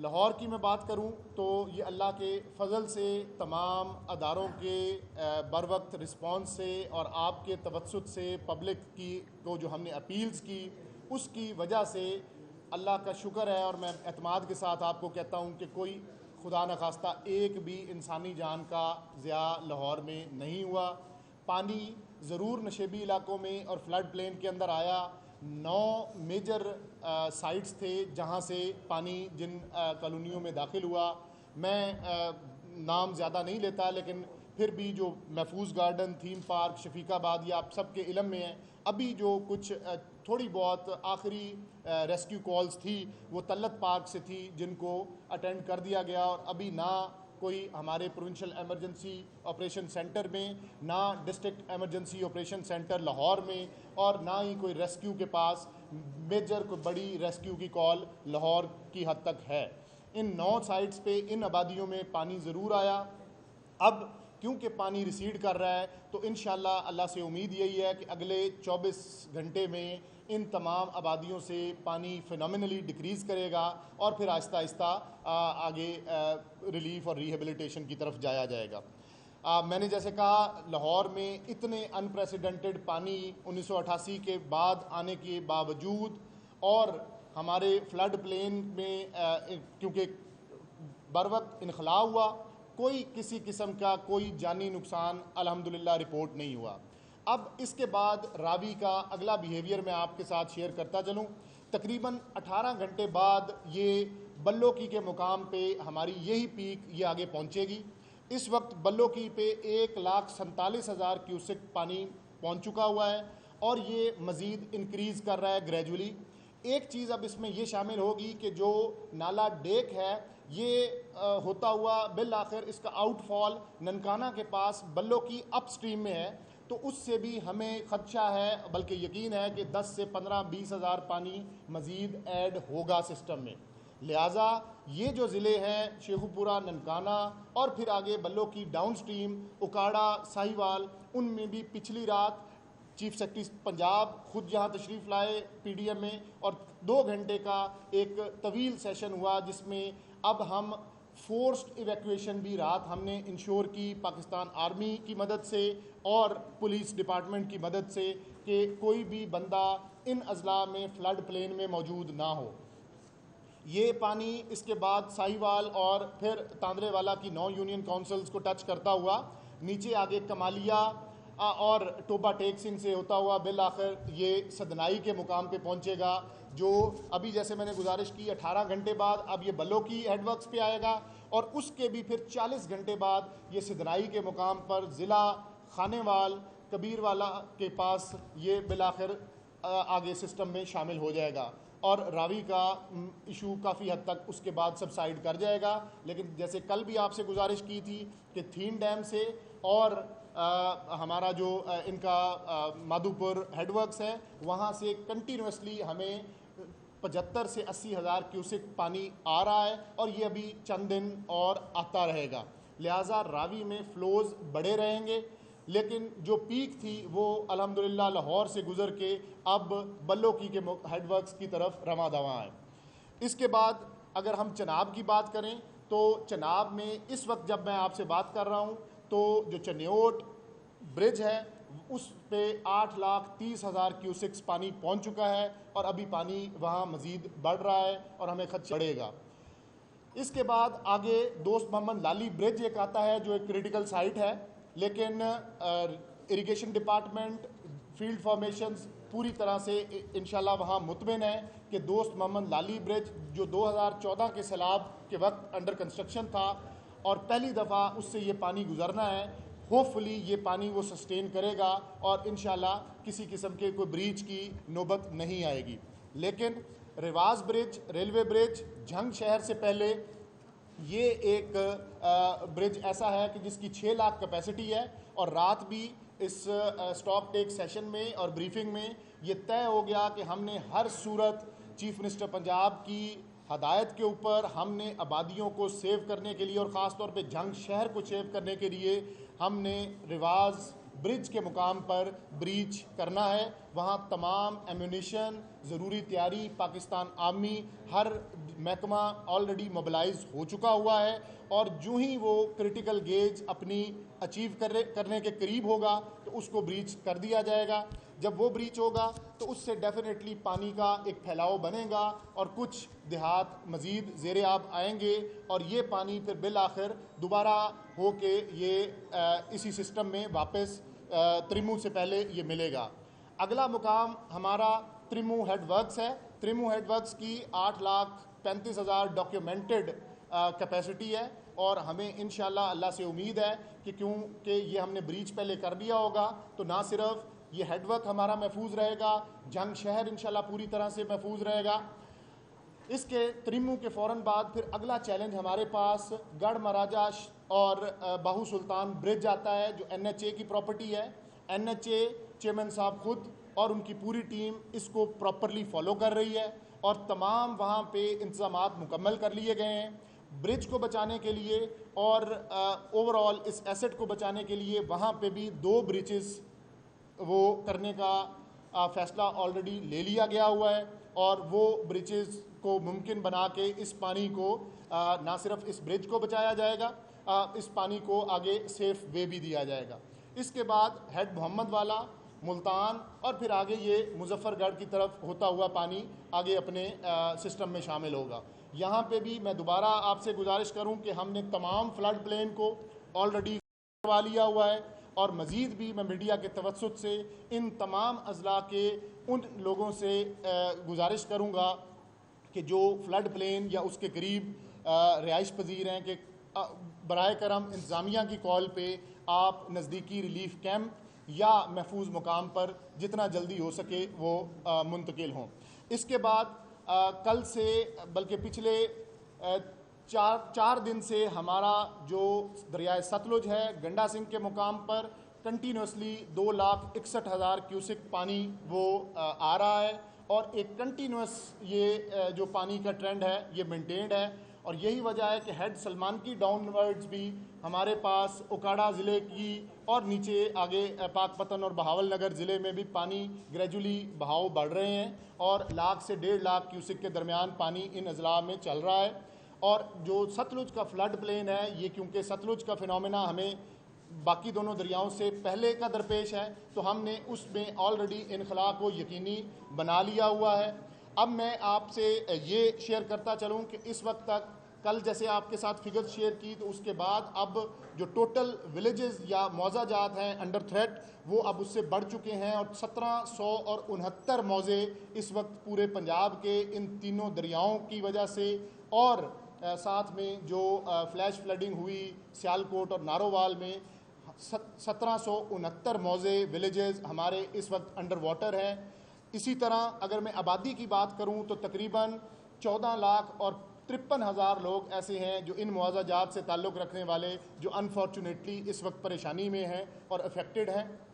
लाहौर की मैं बात करूं तो ये अल्लाह के फ़ज़ल से तमाम अदारों के बर वक्त रिस्पॉन्स से और आपके तवज्जुद से पब्लिक की को जो हमने अपील्स की उसकी वजह से अल्लाह का शुक्र है। और मैं एतमाद के साथ आपको कहता हूं कि कोई खुदा न खास्ता एक भी इंसानी जान का ज़िया लाहौर में नहीं हुआ। पानी ज़रूर नशेबी इलाकों में और फ्लड प्लेन के अंदर आया। 9 मेजर साइट्स थे जहां से पानी जिन कॉलोनियों में दाखिल हुआ। मैं नाम ज़्यादा नहीं लेता, लेकिन फिर भी जो महफूज गार्डन, थीम पार्क, शफीकाबाद, ये आप सबके इलम में है। अभी जो कुछ थोड़ी बहुत आखिरी रेस्क्यू कॉल्स थी वो तल्लत पार्क से थी, जिनको अटेंड कर दिया गया। और अभी ना कोई हमारे प्रोविंशियल एमरजेंसी ऑपरेशन सेंटर में, ना district emergency operation centre Lahore में, और ना ही कोई रेस्क्यू के पास मेजर कोई बड़ी रेस्क्यू की कॉल लाहौर की हद तक है। इन 9 साइट्स पे इन आबादियों में पानी ज़रूर आया। अब क्योंकि पानी रिसीड कर रहा है तो इंशाअल्लाह अल्लाह से उम्मीद यही है कि अगले 24 घंटे में इन तमाम आबादियों से पानी फिनोमिनली डिक्रीज़ करेगा और फिर आहिस्ता आहिस्ता आगे रिलीफ और रिहेबिलिटेशन की तरफ जाया जाएगा। मैंने जैसे कहा, लाहौर में इतने अनप्रेसिडेंटेड पानी 1988 के बाद आने के बावजूद और हमारे फ्लड प्लेन में क्योंकि बर वक्त इनखला हुआ, कोई किसी किस्म का कोई जानी नुकसान अल्हम्दुलिल्लाह रिपोर्ट नहीं हुआ। अब इसके बाद रावी का अगला बिहेवियर मैं आपके साथ शेयर करता चलूँ। तकरीबन 18 घंटे बाद ये बल्लोकी के मुकाम पे हमारी यही पीक ये आगे पहुँचेगी। इस वक्त बल्लोकी पे 1,47,000 क्यूसेक पानी पहुँच चुका हुआ है और ये मज़ीद इंक्रीज़ कर रहा है ग्रेजुअली। एक चीज़ अब इसमें ये शामिल होगी कि जो नाला डेक है ये होता हुआ बिल आखिर इसका आउटफॉल ननकाना के पास बल्लोकी अपस्ट्रीम में है, तो उससे भी हमें खदशा है, बल्कि यकीन है कि 10 से 15-20 हज़ार पानी मज़ीद ऐड होगा सिस्टम में। लिहाजा ये जो ज़िले हैं शेखुपुरा, ननकाना और फिर आगे बल्लोकी डाउन स्ट्रीम, उकाड़ा, साहिवाल, उनमें भी पिछली रात चीफ सेक्रेटरी पंजाब खुद यहाँ तशरीफ़ लाए पीडीएम में और 2 घंटे का एक तवील सेशन हुआ, जिसमें अब हम फोर्स्ड इवैक्यूएशन भी रात हमने इंश्योर की पाकिस्तान आर्मी की मदद से और पुलिस डिपार्टमेंट की मदद से कि कोई भी बंदा इन अजला में फ्लड प्लेन में मौजूद ना हो। ये पानी इसके बाद साहिवाल और फिर तांदरेवाला की 9 यूनियन काउंसिल्स को टच करता हुआ नीचे आगे कमालिया और टोबा टेक सिंह से होता हुआ बिल आखिर ये सदनाई के मुकाम पे पहुंचेगा, जो अभी जैसे मैंने गुजारिश की 18 घंटे बाद अब ये बल्लोकी हेडवर्क्स पे आएगा और उसके भी फिर 40 घंटे बाद ये सदनाई के मुकाम पर ज़िला खानेवाल कबीरवाला के पास ये बिल आखिर आगे सिस्टम में शामिल हो जाएगा और रावी का इशू काफ़ी हद तक उसके बाद सबसाइड कर जाएगा। लेकिन जैसे कल भी आपसे गुजारिश की थी कि थीन डैम से और हमारा जो इनका माधोपुर हेडवर्क्स है वहाँ से कंटिन्यूसली हमें 75 से 80 हज़ार क्यूसेक पानी आ रहा है और ये अभी चंद दिन और आता रहेगा। लिहाजा रावी में फ़्लोज़ बढ़े रहेंगे, लेकिन जो पीक थी वो अल्हम्दुलिल्लाह लाहौर से गुज़र के अब बल्लोकी के हेडवर्क्स की तरफ रवां दवां है। इसके बाद अगर हम चनाब की बात करें तो चनाब में इस वक्त जब मैं आपसे बात कर रहा हूँ तो जो चन्योट ब्रिज है उस पे 8,30,000 क्यूसेक्स पानी पहुँच चुका है और अभी पानी वहाँ मज़ीद बढ़ रहा है और हमें खदशा बढ़ेगा। इसके बाद आगे दोस्त मोहम्मद लाली ब्रिज एक आता है जो एक क्रिटिकल साइट है, लेकिन इरिगेशन डिपार्टमेंट, फील्ड फॉर्मेशंस पूरी तरह से इंशाल्लाह वहाँ मुतमिन है कि दोस्त मोहम्मद लाली ब्रिज जो 2014 के सैलाब के वक्त अंडर कंस्ट्रक्शन था और पहली दफ़ा उससे ये पानी गुजरना है, होपफुली ये पानी वो सस्टेन करेगा और इंशाल्लाह किसी किस्म के कोई ब्रीच की नौबत नहीं आएगी। लेकिन रिवाज ब्रिज, रेलवे ब्रिज, झंग शहर से पहले ये एक ब्रिज ऐसा है कि जिसकी 6 लाख कैपेसिटी है और रात भी इस स्टॉक टेक सेशन में और ब्रीफिंग में ये तय हो गया कि हमने हर सूरत चीफ मिनिस्टर पंजाब की हदायत के ऊपर हमने आबादियों को सेव करने के लिए और ख़ास तौर पे झंग शहर को सेव करने के लिए हमने रिवाज ब्रिज के मुकाम पर ब्रीच करना है। वहाँ तमाम एम्यूनिशन, ज़रूरी तैयारी, पाकिस्तान आर्मी, हर महकमा ऑलरेडी मोबिलाइज हो चुका हुआ है और जो ही वो क्रिटिकल गेज अपनी अचीव करने के करीब होगा तो उसको ब्रीच कर दिया जाएगा। जब वो ब्रीच होगा तो उससे डेफिनेटली पानी का एक फैलाव बनेगा और कुछ देहात मज़ीद ज़ेरे आब आएंगे और ये पानी फिर बिल आखिर दोबारा हो के ये इसी सिस्टम में वापस त्रिमू से पहले ये मिलेगा। अगला मुकाम हमारा त्रिमू हेड वर्क्स है। त्रिमू हेड वर्क्स की 8,35,000 डॉक्यूमेंटेड कैपेसिटी है और हमें इंशाल्लाह अल्लाह से उम्मीद है कि क्योंकि ये हमने ब्रीच पहले कर दिया होगा तो ना सिर्फ ये हेडवर्क हमारा महफूज रहेगा, जंग शहर इंशाल्लाह पूरी तरह से महफूज रहेगा। इसके त्रिमू के फ़ौरन बाद फिर अगला चैलेंज हमारे पास गढ़ महाराजा और बाहू सुल्तान ब्रिज आता है जो NHA की प्रॉपर्टी है। NHA चेयरमैन साहब खुद और उनकी पूरी टीम इसको प्रॉपरली फॉलो कर रही है और तमाम वहाँ पे इंतज़ामात मुकम्मल कर लिए गए हैं। ब्रिज को बचाने के लिए और ओवरऑल इस एसेट को बचाने के लिए वहाँ पे भी 2 ब्रिजेस वो करने का फ़ैसला ऑलरेडी ले लिया गया हुआ है और वो ब्रिजेस को मुमकिन बना के इस पानी को ना सिर्फ इस ब्रिज को बचाया जाएगा, इस पानी को आगे सेफ वे भी दिया जाएगा। इसके बाद हेड मोहम्मद वाला, मुल्तान और फिर आगे ये मुजफ्फरगढ़ की तरफ होता हुआ पानी आगे अपने सिस्टम में शामिल होगा। यहाँ पे भी मैं दोबारा आपसे गुजारिश करूँ कि हमने तमाम फ्लड प्लेन को ऑलरेडी करवा लिया हुआ है और मज़ीद भी मैं मीडिया के तवस्सुत से इन तमाम अज़ला के उन लोगों से गुजारिश करूँगा कि जो फ्लड प्लेन या उसके करीब रिहाइश पजीर हैं कि बराए करम इंतज़ामिया की कॉल पे आप नज़दीकी रिलीफ कैंप या महफूज मुकाम पर जितना जल्दी हो सके वो मुंतकिल हों। इसके बाद कल से बल्कि पिछले चार दिन से हमारा जो दरियाए सतलुज है गंडा सिंह के मुकाम पर कंटिन्यूसली 2,61,000 क्यूसिक पानी वो आ रहा है और एक कंटिन्यूस ये जो पानी का ट्रेंड है ये मेंटेन्ड है और यही वजह है कि हेड सलमान की डाउनवर्ड्स भी हमारे पास उकाड़ा ज़िले की और नीचे आगे पाकपतन और बहावल नगर ज़िले में भी पानी ग्रेजुअली बहाव बढ़ रहे हैं और लाख से 1.5 लाख क्यूसिक के दरमियान पानी इन अजला में चल रहा है। और जो सतलुज का फ्लड प्लेन है ये क्योंकि सतलुज का फिनोमेना हमें बाकी दोनों दरियाओं से पहले का दरपेश है तो हमने उसमें ऑलरेडी इनखला को यकीनी बना लिया हुआ है। अब मैं आपसे ये शेयर करता चलूँ कि इस वक्त तक कल जैसे आपके साथ फिगर्स शेयर की तो उसके बाद अब जो टोटल विलेजेस या मौजा जात हैं अंडर थ्रेट वो अब उससे बढ़ चुके हैं और 1769 मौजे इस वक्त पूरे पंजाब के इन तीनों दरियाओं की वजह से और साथ में जो फ्लैश फ्लडिंग हुई सियालकोट और नारोवाल में 1769 मौजे विलेजेस हमारे इस वक्त अंडर वाटर हैं। इसी तरह अगर मैं आबादी की बात करूं तो तकरीबन 14,53,000 लोग ऐसे हैं जो इन मुआवजा जात से ताल्लुक़ रखने वाले जो अनफॉर्चुनेटली इस वक्त परेशानी में हैं और अफेक्टेड हैं।